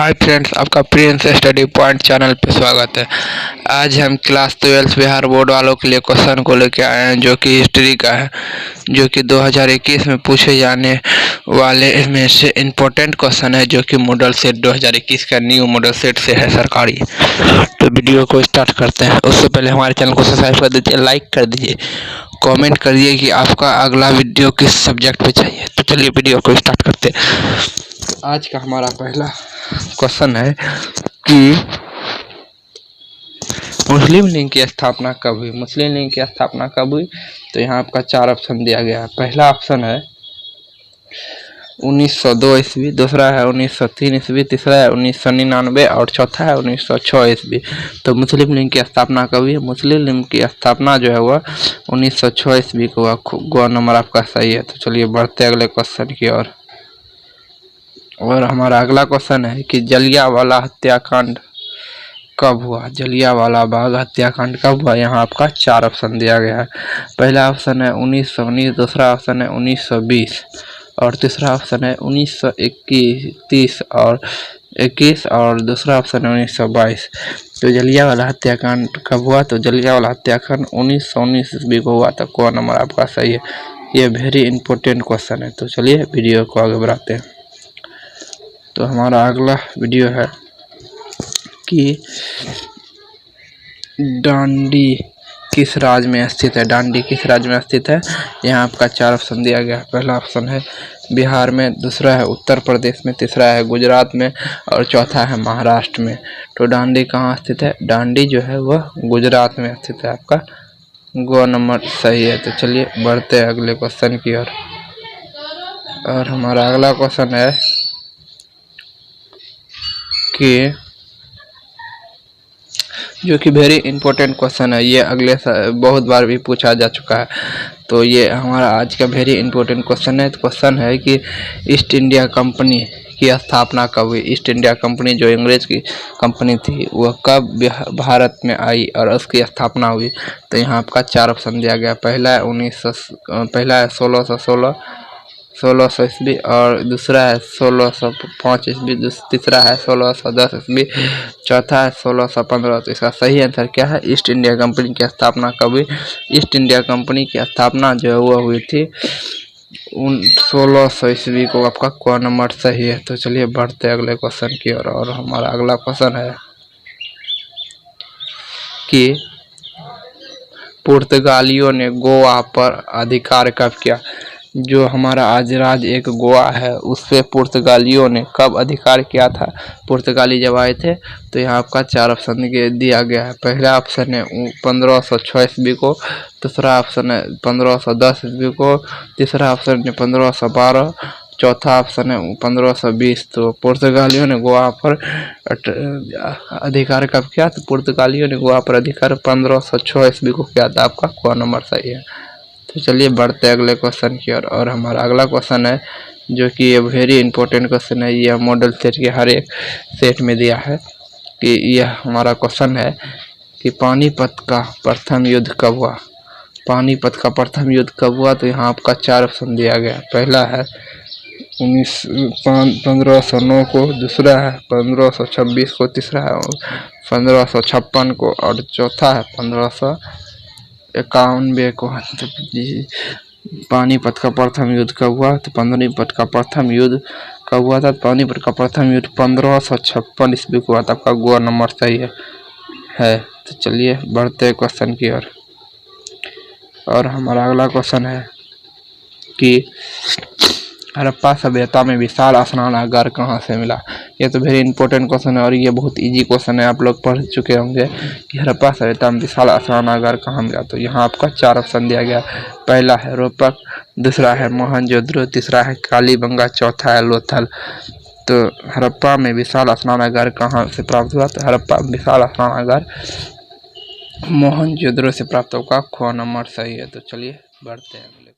Hi friends, आपका Prince study point channel पे स्वागत है। आज हम क्लास 12 बिहार बोर्ड वालों के लिए क्वेश्चन को लेकर आए हैं, जो कि हिस्ट्री का है, जो कि 2021 में पूछे जाने वाले इसमें से इम्पोर्टेंट क्वेश्चन है, जो कि मॉडल सेट 2021 का न्यू मॉडल सेट से है सरकारी। तो वीडियो को स्टार्ट करते हैं। उससे पहले हमारे चैनल को सब्सक्राइब कर दीजिए, लाइक कर दीजिए, कमेंट करिए कि आपका अगला वीडियो किस सब्जेक्ट पे चाहिए। तो चलिए वीडियो को स्टार्ट करते हैं। आज का हमारा पहला क्वेश्चन है कि मुस्लिम लीग की स्थापना कब हुई। मुस्लिम लीग की स्थापना कब हुई? तो यहाँ आपका 4 ऑप्शन दिया गया है। पहला ऑप्शन है 1902 ईस्वी, दूसरा है 1903 ईस्वी, तीसरा है 1999 और चौथा है 1906 ईस्वी। तो मुस्लिम लीग की स्थापना कब हुई? मुस्लिम लीग की स्थापना जो है वह 1906 ईस्वी को हुआ। गो नंबर आपका सही है। तो चलिए बढ़ते अगले क्वेश्चन की ओर। और हमारा अगला क्वेश्चन है कि जलियांवाला हत्याकांड कब हुआ? जलियांवाला बाग हत्याकांड कब हुआ? यहाँ आपका 4 ऑप्शन दिया गया है। पहला ऑप्शन है 1919, दूसरा ऑप्शन है 1920 और तीसरा ऑप्शन है 1921 और दूसरा ऑप्शन है 1922। तो जलियांवाला हत्याकांड कब हुआ? तो जलियांवाला हत्याकांड 1919 ईस्वी को हुआ। तो कौन नंबर आपका सही है? ये वेरी इंपॉर्टेंट क्वेश्चन है। तो चलिए वीडियो को आगे बढ़ाते हैं। तो हमारा अगला वीडियो है कि डांडी किस राज्य में स्थित है? डांडी किस राज्य में स्थित है? यहाँ आपका 4 ऑप्शन दिया गया है। पहला ऑप्शन है बिहार में, दूसरा है उत्तर प्रदेश में, तीसरा है गुजरात में और चौथा है महाराष्ट्र में। तो डांडी कहाँ स्थित है? डांडी जो है वह गुजरात में स्थित है। आपका गो नंबर सही है। तो चलिए बढ़ते हैं अगले क्वेश्चन की ओर। और हमारा अगला क्वेश्चन है कि जो कि वेरी इंपॉर्टेंट क्वेश्चन है। ये अगले बहुत बार भी पूछा जा चुका है। तो ये हमारा आज का वेरी इंपॉर्टेंट क्वेश्चन है। तो क्वेश्चन है कि ईस्ट इंडिया कंपनी की स्थापना कब हुई? ईस्ट इंडिया कंपनी जो अंग्रेज की कंपनी थी वह कब भारत में आई और उसकी स्थापना हुई? तो यहाँ आपका 4 ऑप्शन दिया गया। पहला है 1600 ईस्वी और दूसरा है 1605 ईस्वी, तीसरा है 1610 ईस्वी, चौथा है 1615। तो इसका सही आंसर क्या है? ईस्ट इंडिया कंपनी की स्थापना कब हुई? ईस्ट इंडिया कंपनी की स्थापना जो है वह हुई थी 1600 ईस्वी को। आपका कौन नंबर सही है? तो चलिए बढ़ते अगले क्वेश्चन की ओर। और हमारा अगला क्वेश्चन है कि पुर्तगालियों ने गोवा पर अधिकार कब किया? जो हमारा आज राज्य एक गोवा है उस पे पुर्तगालियों ने कब अधिकार किया था? पुर्तगाली जब आए थे। तो यहाँ आपका 4 ऑप्शन दिया गया है। पहला ऑप्शन है 1506 ईस्वी को, दूसरा ऑप्शन है 1510 ईस्वी को, तीसरा ऑप्शन है 1512, चौथा ऑप्शन है 1520। तो पुर्तगालियों ने गोवा पर अधिकार कब किया? तो पुर्तगालियों ने गोवा पर अधिकार 1506 ईस्वी को किया था। आपका कौन नंबर सही है? तो चलिए बढ़ते अगले क्वेश्चन की ओर। और हमारा अगला क्वेश्चन है जो कि ये वेरी इंपॉर्टेंट क्वेश्चन है। यह मॉडल सेट के हर एक सेट में दिया है कि यह हमारा क्वेश्चन है कि पानीपत का प्रथम युद्ध कब हुआ? पानीपत का प्रथम युद्ध कब हुआ? तो यहाँ आपका 4 ऑप्शन दिया गया। पहला है 1509 को, दूसरा है 1526 को, तीसरा है 1556 को और चौथा है 1591 को। तो पानीपत का प्रथम युद्ध कब हुआ? तो पानीपत का प्रथम युद्ध कब हुआ था? पानीपत का प्रथम युद्ध 1556 ईस्वी को हुआ था। आपका गो नंबर सही है। तो चलिए बढ़ते क्वेश्चन की ओर। और हमारा अगला क्वेश्चन है कि हड़प्पा सभ्यता में विशाल स्नानागार कहाँ से मिला? ये तो वेरी इंपॉर्टेंट क्वेश्चन है और ये बहुत इजी क्वेश्चन है। आप लोग पढ़ चुके होंगे कि हड़प्पा सभ्यता में विशाल स्नानागार कहाँ मिला। तो यहाँ आपका 4 ऑप्शन दिया गया। पहला है रोहतक, दूसरा है मोहनजोदड़ो, तीसरा है कालीबंगा, चौथा है लोथल। तो हड़प्पा में विशाल स्नानागार कहाँ से प्राप्त हुआ? तो हड़प्पा विशाल स्नानागार मोहनजोदड़ो से प्राप्त होगा। ख नंबर सही है। तो चलिए बढ़ते हैं अगले।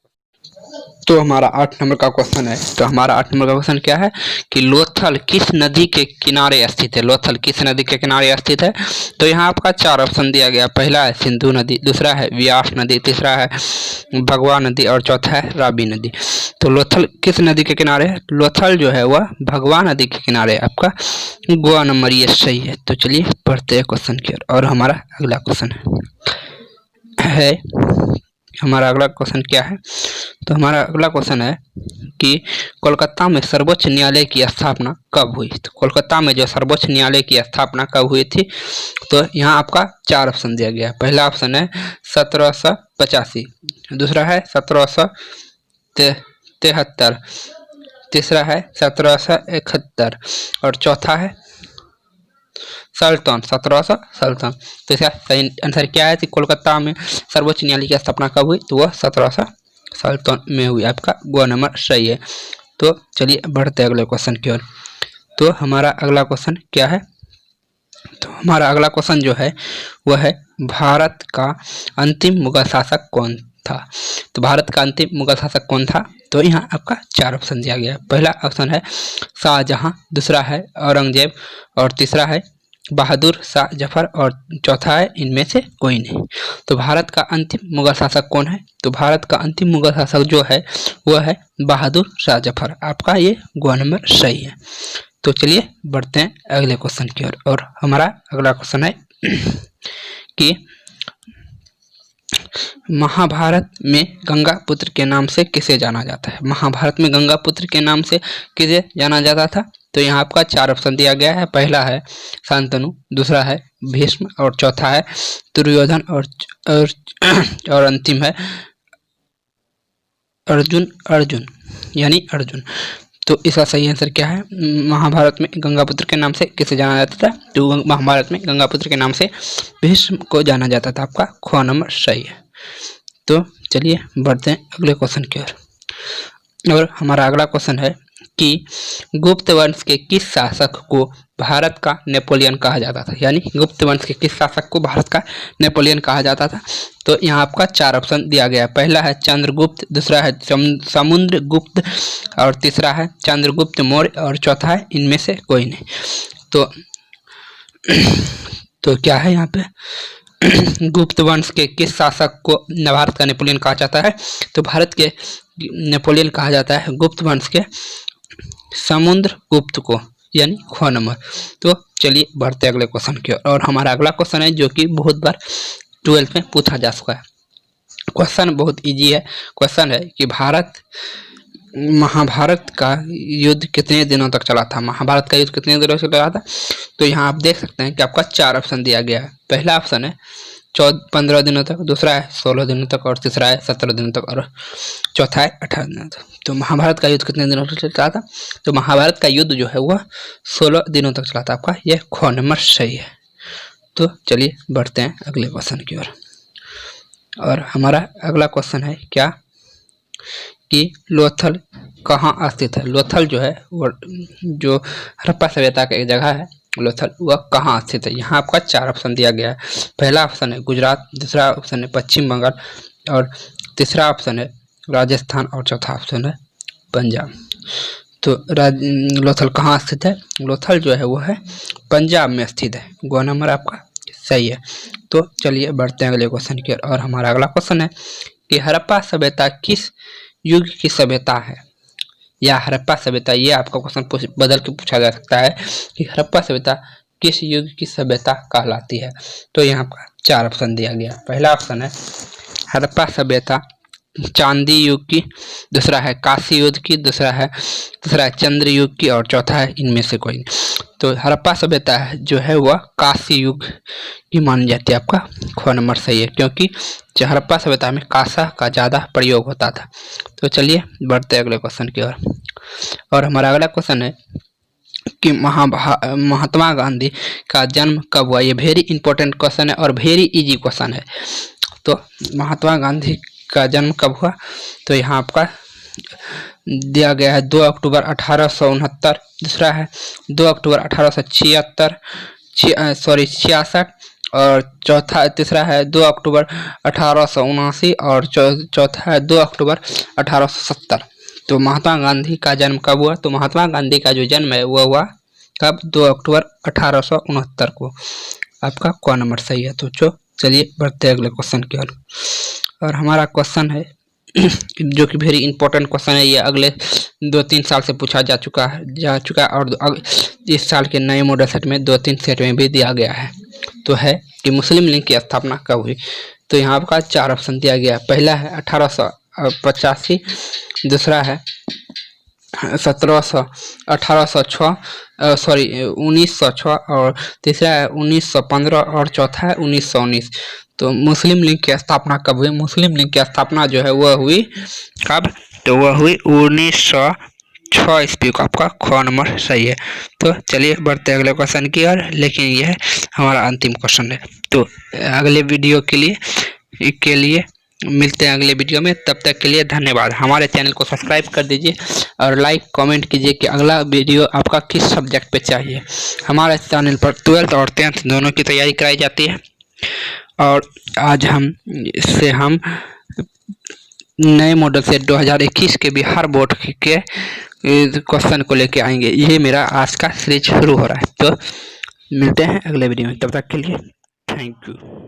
तो हमारा 8 नंबर का क्वेश्चन है। तो हमारा 8 नंबर का क्वेश्चन क्या है कि लोथल किस नदी के किनारे स्थित है। लोथल किस नदी के किनारे स्थित है। तो यहाँ आपका 4 ऑप्शन दिया गया। पहला है सिंधु नदी, दूसरा है व्यास नदी, तीसरा है भगवा नदी और चौथा है रावी नदी। तो लोथल किस नदी के किनारे है। लोथल जो है वह भगवा नदी के किनारे आपका गोवा नंबर ये सही है। तो चलिए पढ़ते हैं क्वेश्चन की ओर। और हमारा अगला क्वेश्चन है हमारा अगला क्वेश्चन क्या है। तो हमारा अगला क्वेश्चन है कि कोलकाता में सर्वोच्च न्यायालय की स्थापना कब हुई। तो कोलकाता में जो सर्वोच्च न्यायालय की स्थापना कब हुई थी। तो यहाँ आपका 4 ऑप्शन दिया गया है। पहला ऑप्शन है 1785, दूसरा है 1773, तीसरा है 1771 और चौथा है सल्तन 1700। तो इसका सही आंसर क्या है कि कोलकाता में सर्वोच्च न्यायालय की स्थापना कब हुई। तो वह 1700 में हुई। आपका गो नंबर सही है। तो चलिए बढ़ते अगले क्वेश्चन की ओर। तो हमारा अगला क्वेश्चन क्या है। तो हमारा अगला क्वेश्चन जो है वह है भारत का अंतिम मुगल शासक कौन था। तो भारत का अंतिम मुगल शासक कौन था। तो यहाँ आपका 4 ऑप्शन दिया गया है। पहला ऑप्शन है शाहजहां, दूसरा है औरंगजेब और तीसरा है बहादुर शाह जफर और चौथा है इनमें से कोई नहीं। तो भारत का अंतिम मुगल शासक कौन है। तो भारत का अंतिम मुगल शासक जो है वह है बहादुर शाह जफर। आपका ये गो नंबर सही है। तो चलिए बढ़ते हैं अगले क्वेश्चन की ओर। और हमारा अगला क्वेश्चन है कि महाभारत में गंगा पुत्र के नाम से किसे जाना जाता है। महाभारत में गंगा पुत्र के नाम से किसे जाना जाता था। तो यहाँ आपका 4 ऑप्शन दिया गया है। पहला है शांतनु, दूसरा है भीष्म और चौथा है दुर्योधन और अंतिम है अर्जुन यानी अर्जुन। तो इसका सही आंसर क्या है। महाभारत में गंगापुत्र के नाम से किसे जाना जाता था। तो महाभारत में गंगापुत्र के नाम से भीष्म को जाना जाता था। आपका ख नंबर सही है। तो चलिए बढ़ते हैं अगले क्वेश्चन की ओर। और हमारा अगला क्वेश्चन है कि गुप्त वंश के किस शासक को भारत का नेपोलियन कहा जाता था। यानी गुप्त वंश के किस शासक को भारत का नेपोलियन कहा जाता था। तो यहाँ आपका 4 ऑप्शन दिया गया है। पहला है चंद्रगुप्त, दूसरा है समुद्रगुप्त और तीसरा है चंद्रगुप्त मौर्य और चौथा है इनमें से कोई नहीं। तो क्या है यहाँ पे गुप्त वंश के किस शासक को भारत का नेपोलियन कहा जाता है। तो भारत के नेपोलियन कहा जाता है गुप्त वंश के समुद्रगुप्त को यानी ख नंबर। तो चलिए बढ़ते अगले क्वेश्चन की ओर। और हमारा अगला क्वेश्चन है जो कि बहुत बार 12th में पूछा जा चुका है। क्वेश्चन बहुत इजी है। क्वेश्चन है कि महाभारत का युद्ध कितने दिनों तक चला था। महाभारत का युद्ध कितने दिनों तक चला था। तो यहाँ आप देख सकते हैं कि आपका 4 ऑप्शन दिया गया है। पहला ऑप्शन है 15 दिनों तक, दूसरा है 16 दिनों तक और तीसरा है 17 दिनों तक और चौथा है 18 दिनों तक। तो महाभारत का युद्ध कितने दिनों तक चला था। तो महाभारत का युद्ध जो है वह 16 दिनों तक चला था। आपका यह ख नंबर सही है। तो चलिए बढ़ते हैं अगले क्वेश्चन की ओर। और हमारा अगला क्वेश्चन है क्या कि लोथल कहाँ स्थित है। लोथल जो है वो जो हड़प्पा सभ्यता का एक जगह है लोथल, वह कहाँ स्थित है। यहाँ आपका 4 ऑप्शन दिया गया है। पहला ऑप्शन है गुजरात, दूसरा ऑप्शन है पश्चिम बंगाल और तीसरा ऑप्शन है राजस्थान और चौथा ऑप्शन है पंजाब। तो लोथल कहाँ स्थित है। लोथल जो है वो है पंजाब में स्थित है। गो नंबर आपका सही है। तो चलिए बढ़ते हैं अगले क्वेश्चन की ओर। और हमारा अगला क्वेश्चन है कि हड़प्पा सभ्यता किस युग की सभ्यता है। या हड़प्पा सभ्यता, ये आपका क्वेश्चन बदल के पूछा जा सकता है कि हड़प्पा सभ्यता किस युग की सभ्यता कहलाती है। तो यहाँ पर 4 ऑप्शन दिया गया। पहला ऑप्शन है हड़प्पा सभ्यता चांदी युग की, दूसरा है काशी युग की, तीसरा है चंद्र युग की और चौथा है इनमें से कोई नहीं। तो हड़प्पा सभ्यता जो है वह काशी युग की मानी जाती है। आपका ख नंबर सही है क्योंकि हड़प्पा सभ्यता में कांसा का ज़्यादा प्रयोग होता था। तो चलिए बढ़ते अगले क्वेश्चन की ओर। और हमारा अगला क्वेश्चन है कि महात्मा गांधी का जन्म कब हुआ। ये वेरी इंपॉर्टेंट क्वेश्चन है और वेरी इजी क्वेश्चन है। तो महात्मा गांधी का जन्म कब हुआ। तो यहाँ आपका दिया गया है 2 अक्टूबर 1869, दूसरा है 2 अक्टूबर 1866 और तीसरा है 2 अक्टूबर 1879 और चौथा है 2 अक्टूबर 1870। तो महात्मा गांधी का जन्म कब हुआ? तो महात्मा गांधी का जो जन्म है वो हुआ कब? 2 अक्टूबर 1869 को। आपका क नंबर सही है। तो चलिए बढ़ते हैं अगले क्वेश्चन की ओर। और हमारा क्वेश्चन है जो कि वेरी इंपॉर्टेंट क्वेश्चन है। ये अगले 2-3 साल से पूछा जा चुका है और इस साल के नए मॉडल सेट में 2-3 सेट में भी दिया गया है। तो है कि मुस्लिम लीग की स्थापना कब हुई? तो यहाँ आपका 4 ऑप्शन दिया गया। पहला है 1885, दूसरा है 1906 और तीसरा है 1915 और चौथा है 1919। तो मुस्लिम लीग की स्थापना कब हुई? मुस्लिम लीग की स्थापना जो है वह हुई कब? तो वह हुई 1906 ईस्वी को। आपका ख नंबर सही है। तो चलिए बढ़ते अगले क्वेश्चन की ओर, लेकिन यह हमारा अंतिम क्वेश्चन है। तो अगले वीडियो के लिए मिलते हैं अगले वीडियो में। तब तक के लिए धन्यवाद। हमारे चैनल को सब्सक्राइब कर दीजिए और लाइक कमेंट कीजिए कि अगला वीडियो आपका किस सब्जेक्ट पे चाहिए। हमारे चैनल पर 12th और 10th दोनों की तैयारी कराई जाती है और आज हम नए मॉडल से 2021 के बिहार बोर्ड के क्वेश्चन को लेके आएंगे। ये मेरा आज का सीरीज शुरू हो रहा है। तो मिलते हैं अगले वीडियो में। तब तक के लिए थैंक यू।